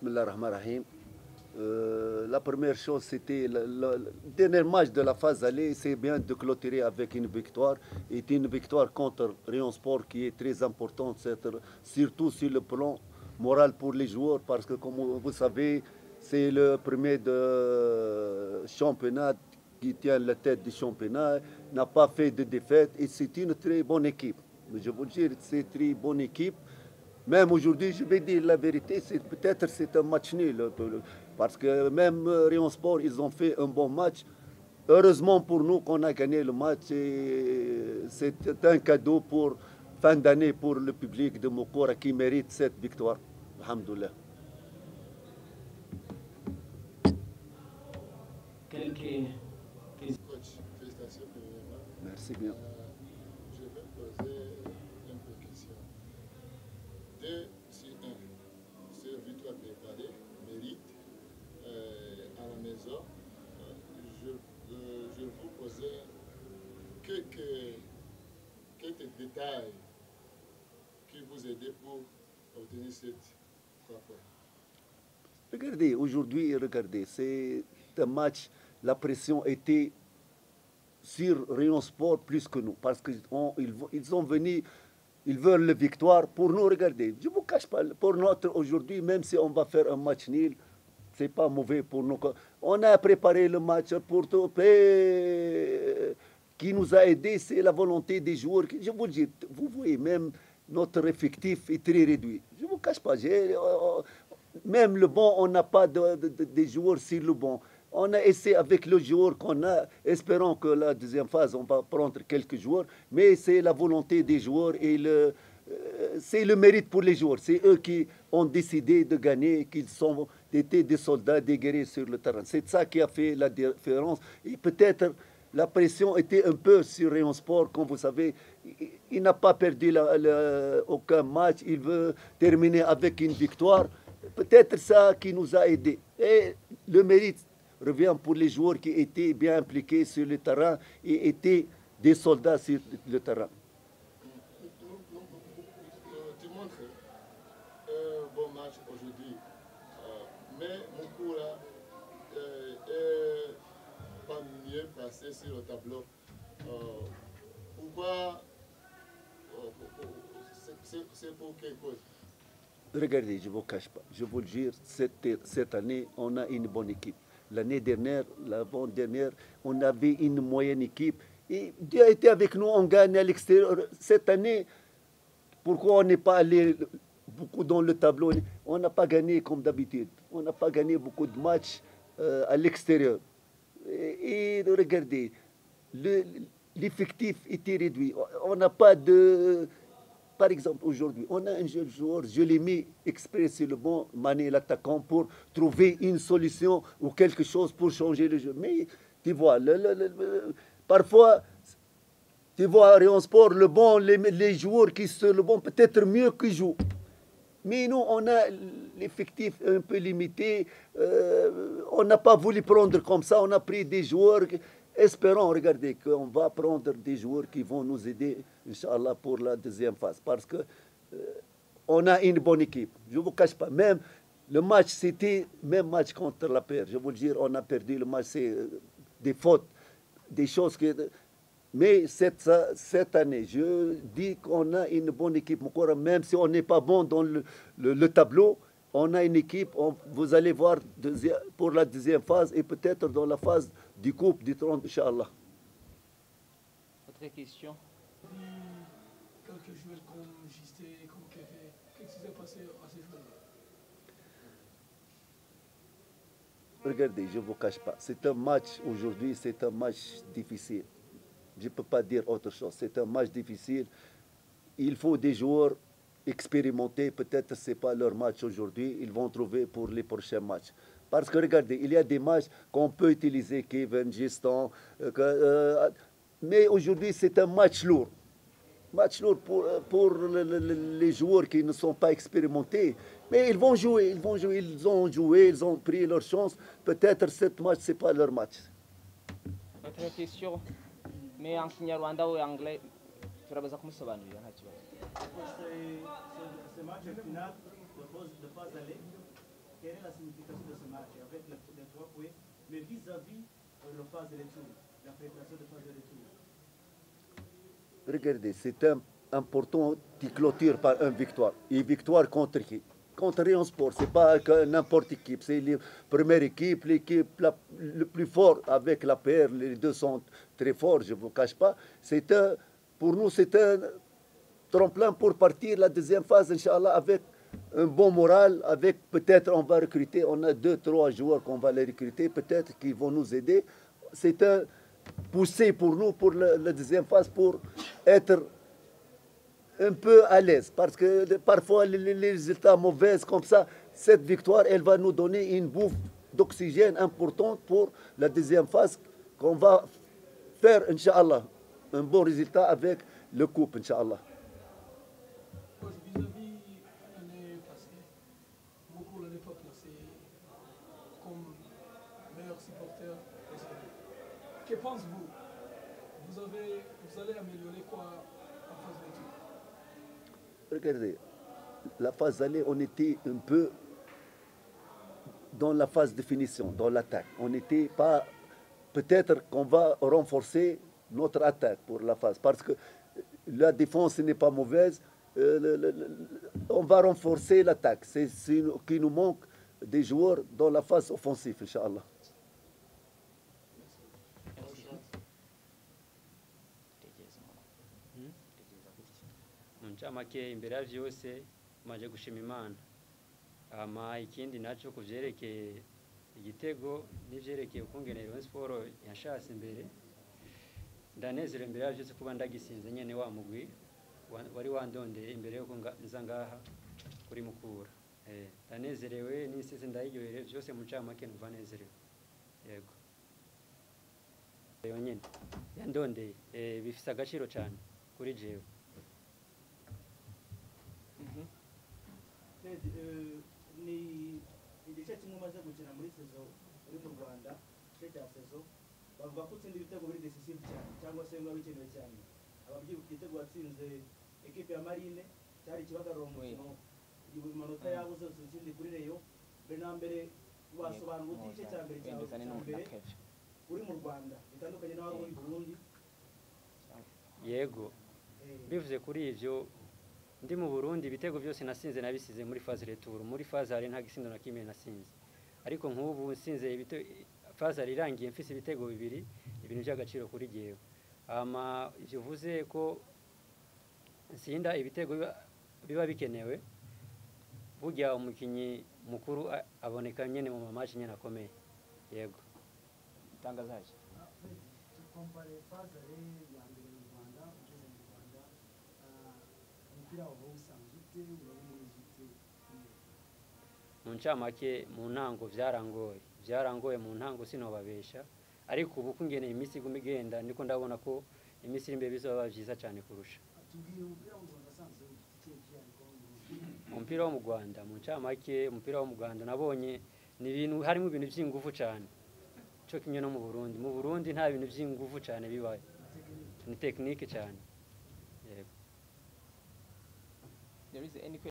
Bismillah ar-Rahman ar-Rahim. La première chose, c'était le dernier match de la phase allée, c'est bien de clôturer avec une victoire. Et une victoire contre Rayon Sport qui est très importante, surtout sur le plan moral pour les joueurs, parce que comme vous savez, c'est le premier de championnat qui tient la tête du championnat, n'a pas fait de défaite et c'est une très bonne équipe. Je vous dire, c'est une très bonne équipe. Même aujourd'hui, je vais dire la vérité, peut-être c'est un match nul. Parce que même Rayon Sport, ils ont fait un bon match. Heureusement pour nous qu'on a gagné le match. C'est un cadeau pour fin d'année pour le public de Mokora qui mérite cette victoire. Alhamdoulilah. Coach, félicitations premièrement. Merci bien. Je vais poser une petite question. 2 sur 1, cette victoire préparée mérite à la maison. Je vous posais quelques détails qui vous aidaient pour obtenir cette 3 points. Regardez, aujourd'hui, regardez, c'est un match, la pression était sur Rayon Sport plus que nous, parce qu'ils sont venus, ils veulent la victoire. Pour nous, regardez, je ne vous cache pas, pour notre aujourd'hui, même si on va faire un match nul, c'est pas mauvais pour nous. On a préparé le match pour tout. Qui nous a aidés, c'est la volonté des joueurs. Je vous dis, vous voyez, même notre effectif est très réduit. Je ne vous cache pas, même le bon, on n'a pas de joueurs sur le bon. On a essayé avec le joueur qu'on a, espérant que la deuxième phase, on va prendre quelques joueurs, mais c'est la volonté des joueurs et c'est le mérite pour les joueurs. C'est eux qui ont décidé de gagner, qu'ils étaient des soldats, des guerriers sur le terrain. C'est ça qui a fait la différence. Et peut-être la pression était un peu sur Rayon Sport, comme vous savez. Il n'a pas perdu aucun match. Il veut terminer avec une victoire. Peut-être ça qui nous a aidés. Et le mérite revient pour les joueurs qui étaient bien impliqués sur le terrain et étaient des soldats sur le terrain. Tu montres un bon match aujourd'hui, mais Mukura est pas mieux placé sur le tableau. Pourquoi c'est pour quelle cause? Regardez, je ne vous cache pas. Je vous le jure, cette année, on a une bonne équipe. L'année dernière, l'avant-dernière, on avait une moyenne équipe. Et Dieu a été avec nous, on gagne à l'extérieur. Cette année, pourquoi on n'est pas allé beaucoup dans le tableau? On n'a pas gagné comme d'habitude. On n'a pas gagné beaucoup de matchs à l'extérieur. Et regardez, l'effectif était réduit. On n'a pas de... Par exemple, aujourd'hui, on a un jeune joueur, je l'ai mis exprès sur le bon, Mané l'attaquant, pour trouver une solution ou quelque chose pour changer le jeu. Mais tu vois, parfois, tu vois, Rayon Sport, le bon, les joueurs qui sont le bon, peut-être mieux qu'ils jouent. Mais nous, on a l'effectif un peu limité. On n'a pas voulu prendre comme ça. On a pris des joueurs. Espérons, regardez, qu'on va prendre des joueurs qui vont nous aider, Inch'Allah, pour la deuxième phase. Parce que on a une bonne équipe. Je ne vous cache pas. Même le match, c'était même match contre la paire. Je vous le dire, on a perdu le match. C'est des fautes, des choses que... Mais cette année, je dis qu'on a une bonne équipe. Même si on n'est pas bon dans le tableau, on a une équipe. Vous allez voir pour la deuxième phase et peut-être dans la phase du coupe du trône, Inch'Allah. Autre question? Quelques joueurs comme Gisté, comme Kéfé, qu'est-ce qui s'est passé à ces joueurs-là? Regardez, je ne vous cache pas. C'est un match aujourd'hui, c'est un match difficile. Je ne peux pas dire autre chose. C'est un match difficile. Il faut des joueurs expérimentés. Peut-être ce n'est pas leur match aujourd'hui. Ils vont trouver pour les prochains matchs. Parce que regardez, il y a des matchs qu'on peut utiliser, Kevin, Giston. Mais aujourd'hui, c'est un match lourd. Match lourd pour les joueurs qui ne sont pas expérimentés. Mais ils vont jouer, ils ont joué, ils ont pris leur chance. Peut-être ce match, ce n'est pas leur match. Autre question? Mais en Kinyarwanda ou en anglais, turabaza kumusobanurira nta kibazo. Ce match final de phase aller, quel est la signification de ce match avec les 3 points, mais vis-à-vis la phase de retour, la préparation de phase de retour. Regardez, c'est important de clôture par une victoire. Une victoire contre qui? Contre Rayon Sport. Ce n'est pas n'importe équipe. C'est la première équipe, l'équipe le plus fort avec la PR. Les deux sont très forts, je ne vous cache pas. Pour nous, c'est un tremplin pour partir la deuxième phase, Inch'Allah, avec un bon moral, avec peut-être on va recruter, on a 2-3 joueurs qu'on va les recruter, peut-être qui vont nous aider. C'est un poussé pour nous pour la deuxième phase pour être un peu à l'aise. Parce que parfois les résultats mauvais comme ça, cette victoire, elle va nous donner une bouffe d'oxygène importante pour la deuxième phase qu'on va faire, Inch'Allah, un bon résultat avec le coupe, Inch'Allah. Vis-à-vis l'année passée, beaucoup l'année pas placé comme meilleur supporter. Que pensez-vous? Vous allez améliorer quoi en phase de retour? Regardez, la phase allée, on était un peu dans la phase de finition, dans l'attaque. On n'était pas... Peut-être qu'on va renforcer notre attaque pour la phase, parce que la défense n'est pas mauvaise. On va renforcer l'attaque. C'est ce qui nous manque des joueurs dans la phase offensive, Inch'Allah. Ncamake imbere ya vyose maje gushima Imana. Ikindi naco kuvyerekeye igitego n'ivyerekeye ukungene Rayon Sport yashase imbere. Ndanezere imbere ya vyose kuba ndagisinze nyene wa mugwi wari wandondeye imbere yuko nza ngaha kuri Mukura. Ndanezerewe n'isize ndayiryohere vyose mu ncamake numva nezerewe. Yego. Yonyene yandondeye bifise agaciro cyane kuri jewe. Ni igice kimwe umaze gukina muri sezo uri mu Rwanda, igice cya sezo bavuga ko utsinda ibitego biri decisive cyane cyangwa se biba bikenewe cyane. Ababyibuka igitego watsinze ekipe ya Marine cyari ikibagarura umukino, amanota yabo zose utsinze kuri Reyo. Mbere na mbere wasobanura uti igice cya mbere cyawe uri mu Rwanda bitandukanye n'aho uri Burundi. Yego, bivuze kuri ivyo ndi mu Burundi ibitego byose nasinze nabisize muri phase retour. Muri phase hari nta gisindo na kimwe nasinze, ariko nk'ubu nsinze phase irangiye mfise ibitego bibiri, ibintu by'agaciro kuri jewe. Ivyo vuze ko nsinda ibitego biba bikenewe, burya umukinyi mukuru aboneka nyene mu mamaci nyene akomeye. Yego, tangazaje Compare phase ya mbere mu Rwanda, ugeze mu Rwanda, umupira wawe usanzwe ute, urabona ute? Mu ncamake mu ntango vyarangoye mu ntango sinobabesha, ariko ubu kungene imisi iguma igenda ndiko ndabona ko imisi imbere bizoba vyiza cyane kurusha. Tubwire umupira wo mu Rwanda asanzwe ufite ariko umupira wo mu Rwanda mu ncamake umupira wo mu Rwanda nabonye ni ibintu harimo ibintu by'ingufu cyane, cyo kimwe no mu Burundi. Mu Burundi nta bintu by'ingufu cyane bibaye, ni technique cyane. Yego. There is any